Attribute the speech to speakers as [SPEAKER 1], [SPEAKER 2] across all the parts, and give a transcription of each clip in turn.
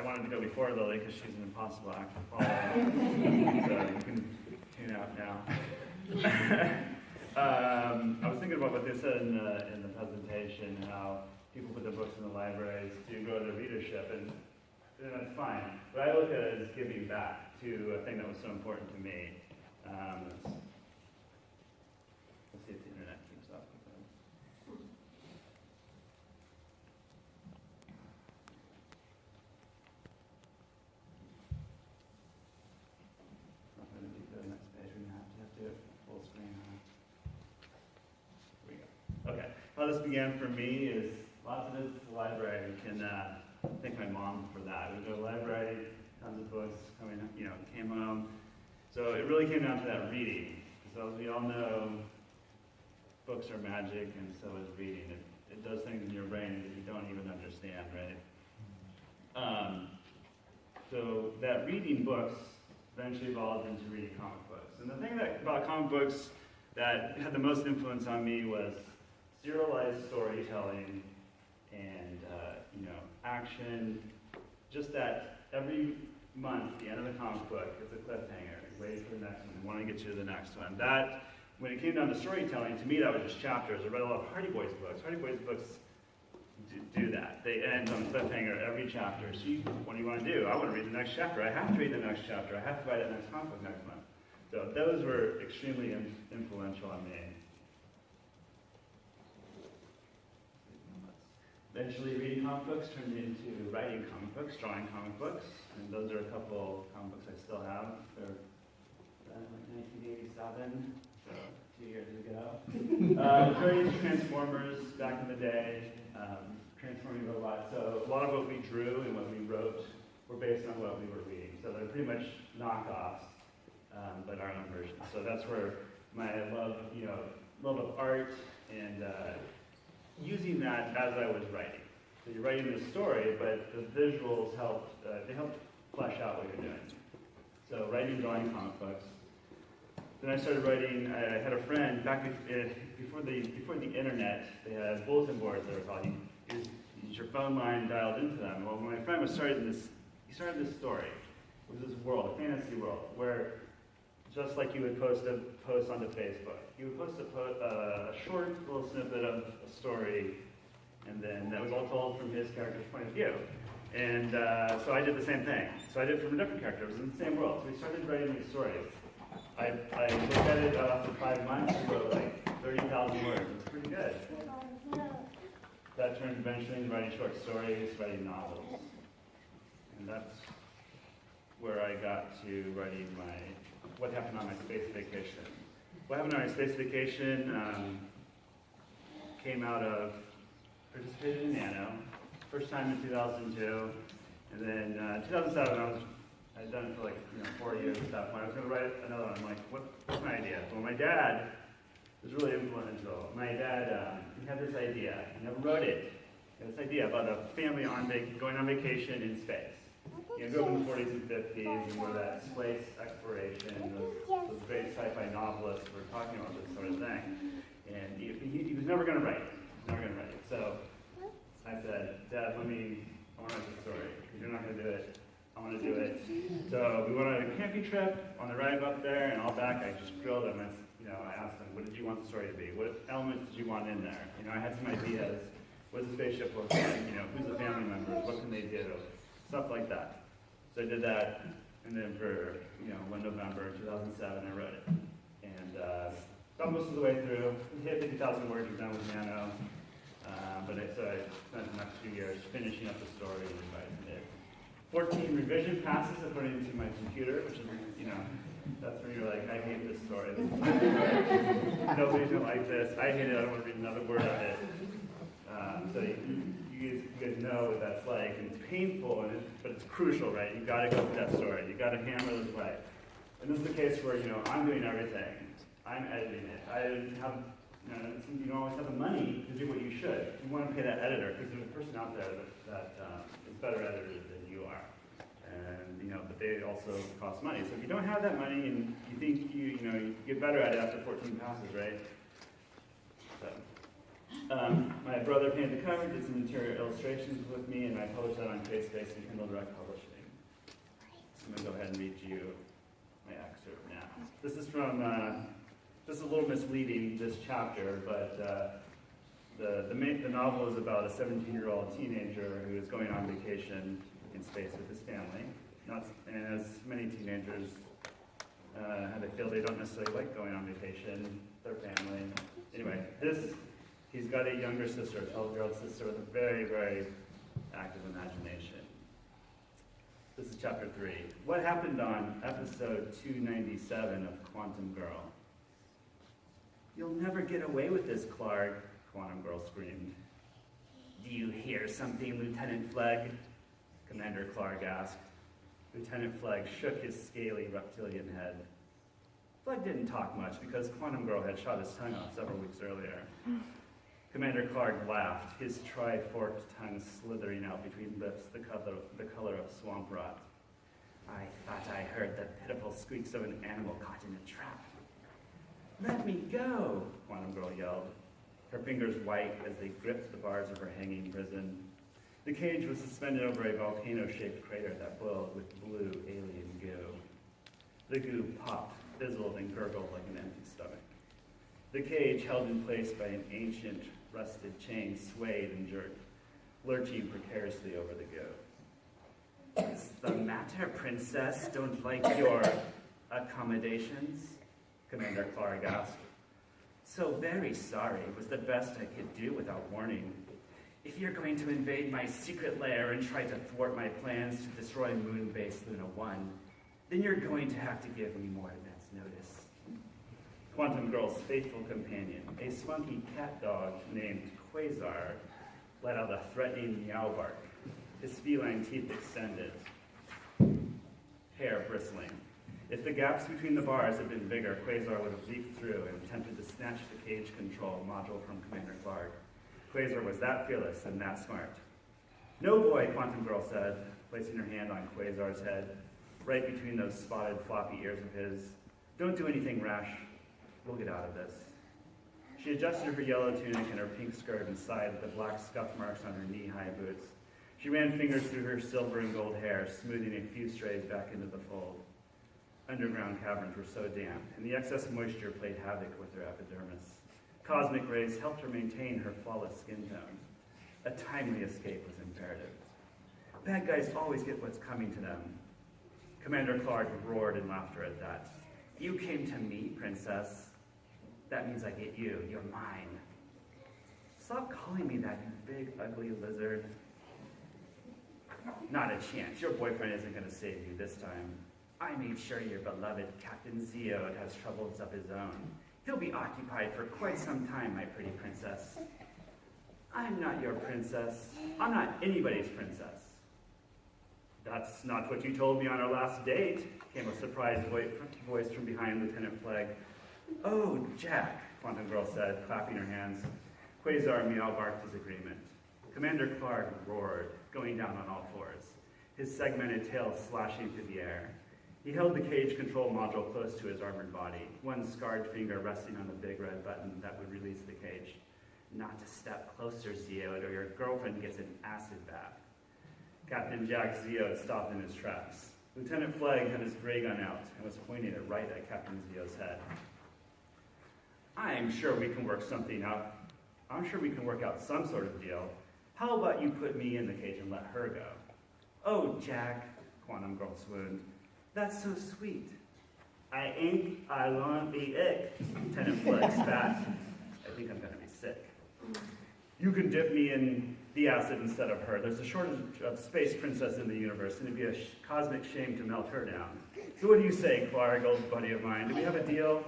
[SPEAKER 1] wanted to go before Lily because she's an impossible act to follow. So you can tune out now. I was thinking about what they said in the presentation, how people put their books in the libraries to grow their readership, and that's fine. But I look at it as giving back to a thing that was so important to me. Let's see if the internet keeps up with it. Not going to be the next page. We're going to have to do it full screen. Here we go. Okay. How this began for me is lots of visits to the library. I can thank my mom for that. We go to the library, tons of books coming, came home. So it really came down to that reading. So as we all know, books are magic, and so is reading. It does things in your brain that you don't even understand, right? So that reading books eventually evolved into reading comic books. And the thing about comic books that had the most influence on me was serialized storytelling and action. Just that every month, at the end of the comic book, it's a cliffhanger. You wait for the next one. You want to get you to the next one. That, when it came down to storytelling, to me that was just chapters. I read a lot of Hardy Boys books. Hardy Boys books do that. They end on a cliffhanger every chapter. So what do you want to do? I want to read the next chapter. I have to read the next chapter. I have to buy that next comic book next month. So those were extremely influential on me. Eventually, reading comic books turned into writing comic books, drawing comic books, and those are a couple comic books I still have. They're like 1987, so 2 years ago. Various Transformers back in the day, transforming robots. So a lot of what we drew and what we wrote were based on what we were reading. So they're pretty much knockoffs, but our own versions. So that's where my love of art and using that as I was writing. So you're writing the story, but the visuals help flesh out what you're doing. So writing and drawing comic books. Then I started writing. I had a friend back before the internet. They had bulletin boards. They were called. You use your phone line dialed into them. Well, when my friend was starting this, he started this story. It was this world, a fantasy world, where just like you would post onto Facebook, you would post a short little snippet of a story, and then that was all told from his character's point of view. And so I did the same thing. So I did it from a different character. It was in the same world. So we started writing these stories. I looked at it after 5 months. We wrote like 30,000 words. It was pretty good. That turned eventually into writing short stories, writing novels. And that's where I got to writing what happened on my space vacation. What happened on my space vacation came out of participated in Nano, first time in 2002, and then 2007 I'd done it for like 4 years at that point. I was going to write another one. I'm like, what's my idea? Well, my dad was really influential. My dad, he had this idea. He never wrote it. He had this idea about a family going on vacation in space. You grew up in the 40s and 50s, and where that space exploration, those great sci-fi novelists were talking about this sort of thing. And he was never going to write it. He was never going to write it. So I said, Dad, I want to write the story. Because you're not going to do it. I want to do it. So we went on a camping trip. On the ride up there and all back, I just grilled him. I asked him, what did you want the story to be? What elements did you want in there? I had some ideas. What does the spaceship look like? Who's the family members? What can they do? Stuff like that. So I did that, and then for one November 2007, I wrote it. And got most of the way through. Hit 50,000 words. We're done with Nano. So I spent the next few years finishing up the story and revising it. 14 revision passes according to my computer, which is, that's when you're like, I hate this story. Nobody's gonna like this. I hate it. I don't want to read another word of it. So you guys know what that's like, and it's painful, but it's crucial, right? You got to go through that story. You got to hammer this way. And this is the case where I'm doing everything. I'm editing it. I have you don't always have the money to do what you should. You want to pay that editor because there's a person out there that is better editor than you are, and but they also cost money. So if you don't have that money and you think you get better at it after 14 passes, right? So My brother painted the cover, did some interior illustrations with me, and I published that on CreateSpace and Kindle Direct Publishing. I'm going to go ahead and read you my excerpt now. This is from, just a little misleading, this chapter, but the novel is about a 17-year-old teenager who is going on vacation in space with his family. And as many teenagers, they feel they don't necessarily like going on vacation, their family. Anyway, he's got a younger sister, a 12-year-old sister with a very, very active imagination. This is chapter 3. What happened on episode 297 of Quantum Girl? You'll never get away with this, Clark, Quantum Girl screamed. Do you hear something, Lieutenant Flegg? Commander Clark asked. Lieutenant Flegg shook his scaly reptilian head. Flegg didn't talk much because Quantum Girl had shot his tongue off several weeks earlier. Commander Clark laughed, his tri-forked tongue slithering out between lips the color of swamp rot. I thought I heard the pitiful squeaks of an animal caught in a trap. Let me go, Quantum Girl yelled, her fingers white as they gripped the bars of her hanging prison. The cage was suspended over a volcano-shaped crater that boiled with blue alien goo. The goo popped, fizzled, and gurgled like an empty stomach. The cage, held in place by an ancient, rusted chain, swayed and jerked, lurching precariously over the goo. What's the matter, Princess? Don't like your accommodations? Commander Clark asked. So very sorry. It was the best I could do without warning. If you're going to invade my secret lair and try to thwart my plans to destroy Moon Base Luna 1, then you're going to have to give me more advance notice. Quantum Girl's faithful companion, a spunky cat dog named Quasar, let out a threatening meow bark, his feline teeth extended, hair bristling. If the gaps between the bars had been bigger, Quasar would have leaped through and attempted to snatch the cage control module from Commander Clark. Quasar was that fearless and that smart. No, boy, Quantum Girl said, placing her hand on Quasar's head, right between those spotted, floppy ears of his. Don't do anything rash. We'll get out of this. She adjusted her yellow tunic and her pink skirt and sighed at the black scuff marks on her knee-high boots. She ran fingers through her silver and gold hair, smoothing a few strays back into the fold. Underground caverns were so damp, and the excess moisture played havoc with her epidermis. Cosmic rays helped her maintain her flawless skin tone. A timely escape was imperative. Bad guys always get what's coming to them. Commander Clark roared in laughter at that. You came to me, Princess. That means I get you. You're mine. Stop calling me that, you big, ugly lizard. Not a chance. Your boyfriend isn't going to save you this time. I made sure your beloved Captain Zeod has troubles of his own. He'll be occupied for quite some time, my pretty princess. I'm not your princess. I'm not anybody's princess. That's not what you told me on our last date, came a surprised voice from behind Lieutenant Flegg. Oh, Jack, Quantum Girl said, clapping her hands. Quasar meow barked his agreement. Commander Clark roared, going down on all fours, his segmented tail slashing through the air. He held the cage control module close to his armored body, one scarred finger resting on the big red button that would release the cage. Not a step closer, Zeod, or your girlfriend gets an acid bath. Captain Jack Zeod stopped in his tracks. Lieutenant Flegg had his ray gun out and was pointing it right at Captain Zeod's head. I'm sure we can work something out. I'm sure we can work out some sort of deal. How about you put me in the cage and let her go? Oh, Jack, Quantum Girl swooned. That's so sweet. I ain't, I won't be it, Lieutenant Flegg spat. I think I'm gonna be sick. You can dip me in the acid instead of her. There's a shortage of space princess in the universe, and it'd be a cosmic shame to melt her down. So what do you say, Clark, old buddy of mine? Do we have a deal?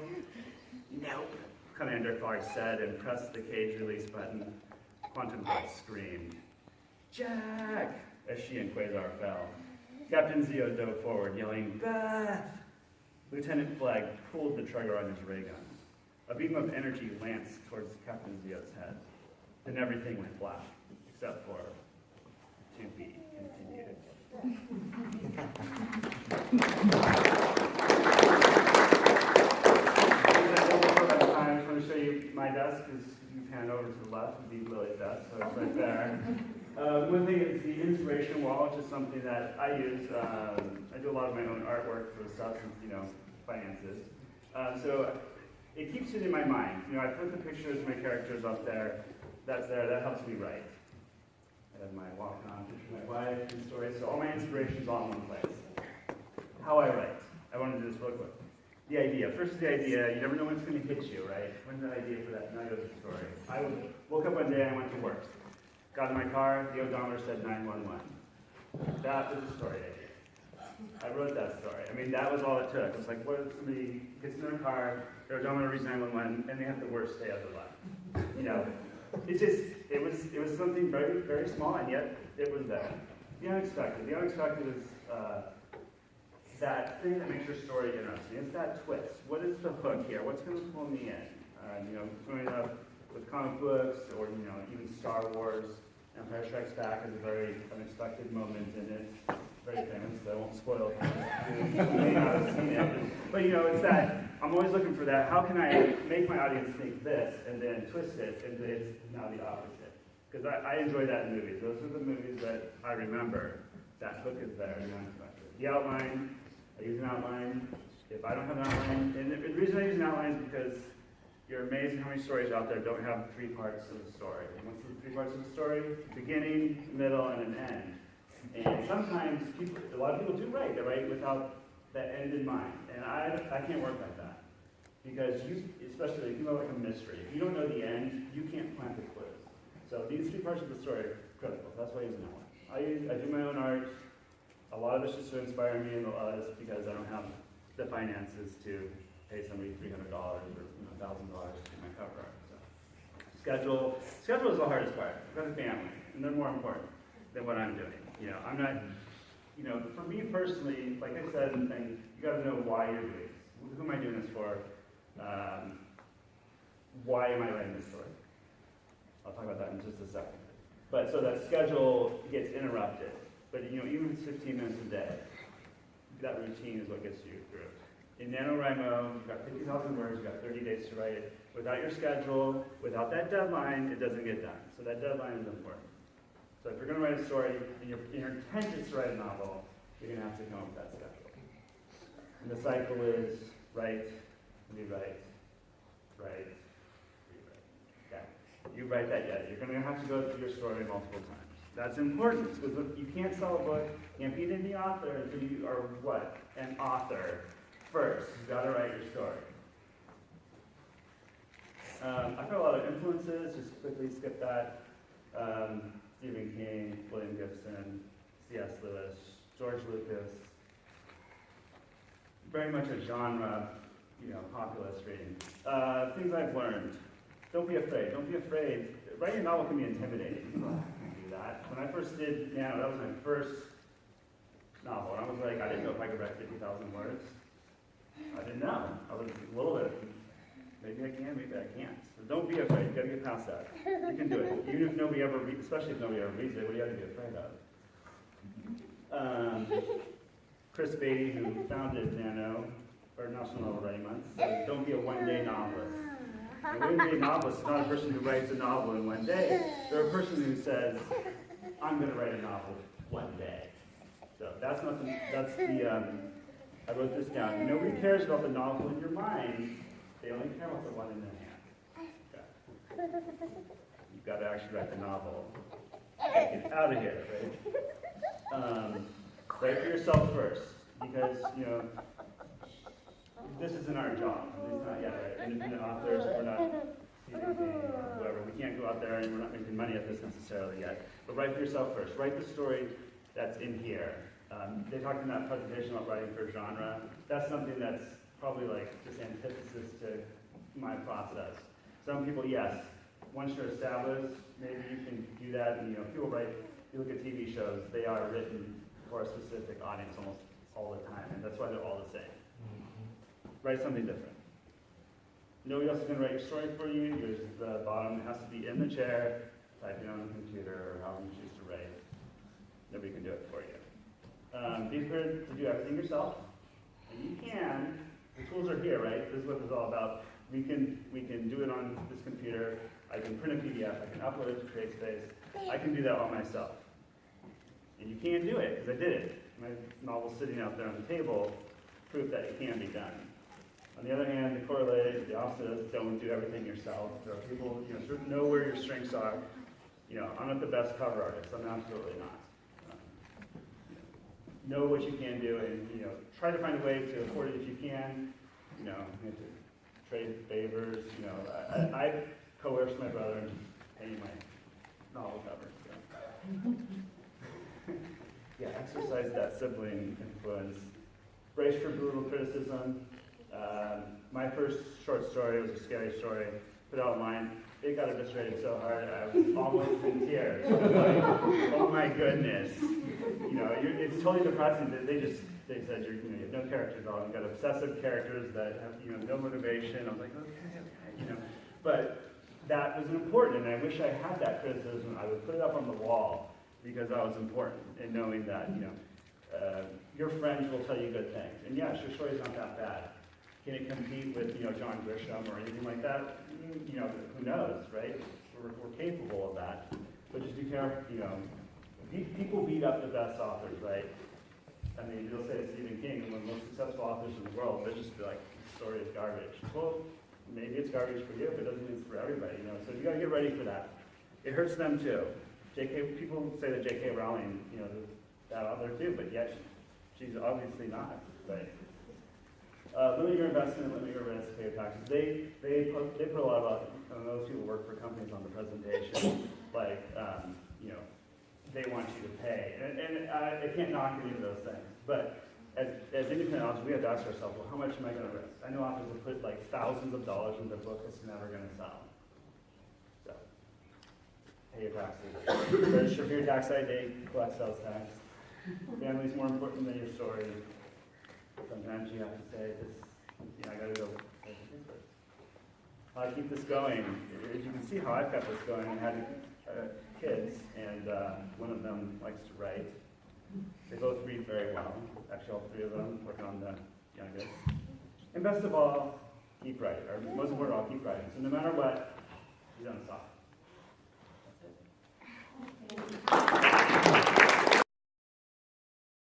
[SPEAKER 1] Nope, Commander Clark said, and pressed the cage release button. Quantum Girl screamed. Jack! As she and Quasar fell. Captain Zeod dove forward, yelling, Beth! Lieutenant Flegg pulled the trigger on his ray gun. A beam of energy lanced towards Captain Zeod's head. Then everything went black, except for to be continued. I just want to show you my desk as you pan over to the left. left would be Lily's desk, so it's right there. One thing is the inspiration wall, which is something that I use. I do a lot of my own artwork for the stuff since, finances. So it keeps it in my mind. I put the pictures of my characters up there. That's there. That helps me write. I have my walk-on picture of my wife and stories. So all my inspiration's all in one place. How I write. I want to do this real quick. The idea. First is the idea. You never know when it's going to hit you, right? When's that idea for that? Now goes the story. I woke up one day and I went to work. Got in my car. The odometer said 911. That was the story idea. I wrote that story. I mean, that was all it took. It's like, what if somebody gets in their car, their odometer reads 911, and they have the worst day of their life? It was something very, very small, and yet it was there. The unexpected. The unexpected is that thing that makes your story interesting. It's that twist. What is the hook here? What's going to pull me in? Growing up with comic books, or even Star Wars, Empire Strikes Back is a very unexpected moment in it. Very famous, so I won't spoil it. You may not have seen it. But it's that, I'm always looking for that. How can I make my audience think this, and then twist it, and then it's now the opposite? Because I enjoy that in movies. Those are the movies that I remember. That hook is there, the unexpected. The outline, I use an outline. If I don't have an outline, and the reason I use an outline is because you're amazed at how many stories out there don't have 3 parts of the story. And what's the 3 parts of the story? Beginning, middle, and an end. And sometimes a lot of people do write. They write without that end in mind. And I can't work like that. Because especially if you know like a mystery, if you don't know the end, you can't plant the clues. So these 3 parts of the story are critical. That's why I use an outline. I do my own art. A lot of it's just to inspire me, and a lot of it's because I don't have the finances to pay somebody $300 or $1,000 to do my cover art. So schedule is the hardest part. I've got a family, and they're more important than what I'm doing. I'm not, for me personally, like I said, you got to know why you're doing this. Who am I doing this for? Why am I writing this story? I'll talk about that in just a second. But so that schedule gets interrupted. But even if it's 15 minutes a day, that routine is what gets you through. In NaNoWriMo, you've got 50,000 words, you've got 30 days to write it. Without your schedule, without that deadline, it doesn't get done. So that deadline is important. So if you're going to write a story, and your intent is to write a novel, you're going to have to come up with that schedule. And the cycle is write, rewrite, write, rewrite. Okay. You write that yet. You're going to have to go through your story multiple times. That's important, because you can't sell a book, you can't be the author until you are what? An author first. You've got to write your story. I've got a lot of influences, just quickly skip that. Stephen King, William Gibson, C.S. Lewis, George Lucas. Very much a genre, populist reading. Things I've learned. Don't be afraid. Don't be afraid. Writing a novel can be intimidating. I can't do that. When I first did Nano, that was my first novel. And I was like, I didn't know if I could write 50,000 words. I didn't know. I was a little bit, maybe I can, maybe I can't. So don't be afraid. You've got to get past that. You can do it. Even if nobody ever reads, especially if nobody ever reads it, what do you have to be afraid of? Chris Beatty, who founded Nano, or National Novel Writing Month, says, don't be a one-day novelist. A one-day novelist is not a person who writes a novel in one day. They're a person who says, I'm going to write a novel one day. So that's I wrote this down. Nobody cares about the novel in your mind. They only care about the one in their hand. Okay. You've got to actually write the novel. Get out of here, right? Write for yourself first, because, this isn't our job. At least not yet, right? Independent authors, we're not Stephen King or whoever. We can't go out there and we're not making money at this necessarily yet. But write for yourself first. Write the story that's in here. They talked in that presentation about writing for genre. That's something that's probably like just antithesis to my process. Some people, yes, once you're established, maybe you can do that. And people write. You look at TV shows; they are written for a specific audience almost all the time, and that's why they're all the same. Write something different. Nobody else is going to write your story for you. There's the bottom. It has to be in the chair, typing on the computer, or however you choose to write. Nobody can do it for you. Be prepared to do everything yourself. And you can. The tools are here, right? This is what it's all about. We can do it on this computer. I can print a PDF, I can upload it to CreateSpace, I can do that all myself. And you can do it, because I did it. My novel's sitting out there on the table, proof that it can be done. On the other hand, the corollary, the opposite is don't do everything yourself. There are people, sort of know where your strengths are. I'm not the best cover artist, I'm absolutely not. Know what you can do, and try to find a way to afford it if you can. You have to trade favors. I coerced my brother into paying my novel cover. So. Yeah, exercise that sibling influence. Brace for brutal criticism. My first short story was a scary story. Put it online. It got eviscerated so hard I was almost in tears. I was like, oh my goodness. It's totally depressing that they said you have no characters at all. You've got obsessive characters that have no motivation. I was like, okay. But that was important, and I wish I had that criticism. I would put it up on the wall because that was important in knowing that your friends will tell you good things. And yes, your story's not that bad. Can it compete with John Grisham or anything like that? Who knows, right? We're capable of that, but just be careful. People beat up the best authors, right? I mean, they'll say it's Stephen King, one of the most successful authors in the world. They'll just be like, the story is garbage. Well, maybe it's garbage for you, but it doesn't mean it's for everybody. So you got to get ready for that. It hurts them too. People say that J.K. Rowling, that author too, but yet she's obviously not, right? Limit your investment, limit your risk, pay your taxes. They put a lot about, those people work for companies on the presentation, like, they want you to pay. And I can't knock any of those things. But as independent authors, we have to ask ourselves, well, how much am I going to risk? I know authors will put like thousands of dollars into a book that's never going to sell. So, pay your taxes. Register for your tax ID, collect sales tax. Family's more important than your story. Sometimes you have to say, I got to go. How I keep this going, as you can see how I've got this going, I had kids, and one of them likes to write. They both read very well. Actually, all three of them, working on the youngest. And best of all, keep writing. Or most important of all, keep writing. So no matter what, you don't stop. That's it.